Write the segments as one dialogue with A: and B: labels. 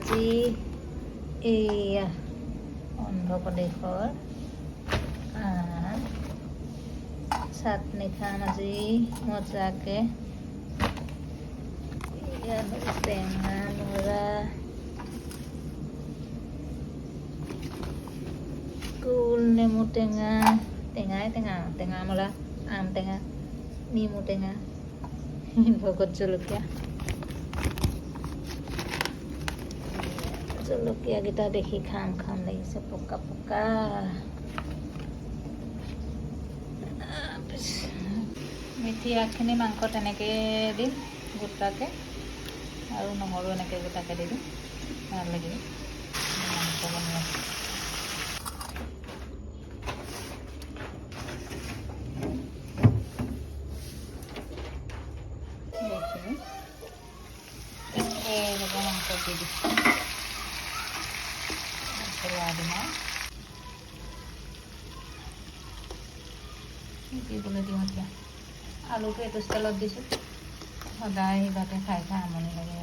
A: আজি এইয়া অন্ধ্ৰপ্ৰদেশৰ চাটনি খাম আজি মজাকে। এয়া টেঙা মৰা গোল নেমু টেঙা, টেঙা মৰা, আম টেঙা, নেমু টেঙা, ভগত জলকীয়া। জলকীয়াকেইটা দেখি খাম খাম লাগিছে, পকা পকা। মিঠি শাকখিনি মাংসত এনেকৈ দিম গোটাকৈ, আৰু নহৰু এনেকৈ গোটাকৈ দি দিম, ভাল লাগিব মাংস বনোৱা। এইভাগে মাংস দি দিম, দিবলৈ দিওঁ এতিয়া। আলুটো এইটো ষ্টাইলত দিছোঁ, সদায় সিভাগে খাই খাই আমনি লাগে।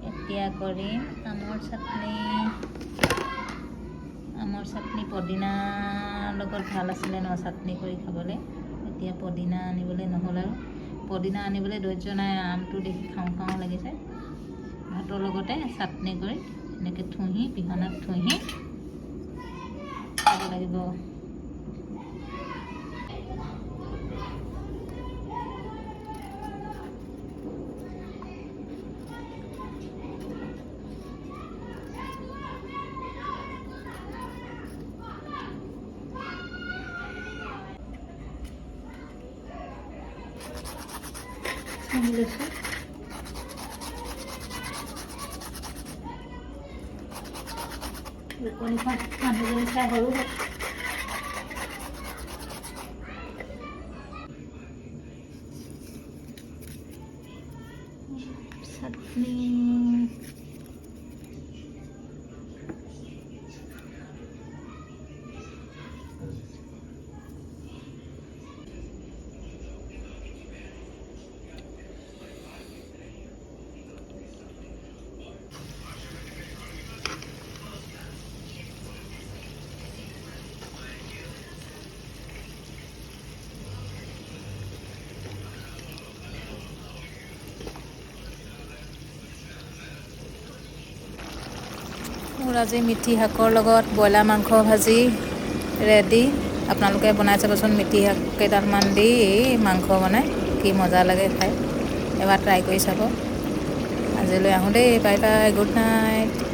A: এতিয়া কৰিম আমৰ চাটনি। পদিনাৰ লগত ভাল আছিলে ন চাটনি কৰি খাবলৈ। এতিয়া পদিনা আনিবলৈ নহ'ল, আৰু পদিনা আনিবলৈ ধৈৰ্য নাই। আমটো দেখি খাওঁ খাওঁ লাগিছে। ভাতৰ লগতে চাটনি কৰি এনেকৈ পিহনাত থুহি খাব লাগিব। মানুহজনী চাই সৰু চাটনি। মোৰ আজি মিঠি শাকৰ লগত ব্ৰইলাৰ মাংস ভাজি ৰেডি। আপোনালোকে বনাই চাবচোন, মিঠি শাক কেইডালমান দি মাংস বনাই কি মজা লাগে খাই। এবাৰ ট্ৰাই কৰি চাব। আজিলৈ আহোঁ দেই, বাই বাই, গুড নাইট।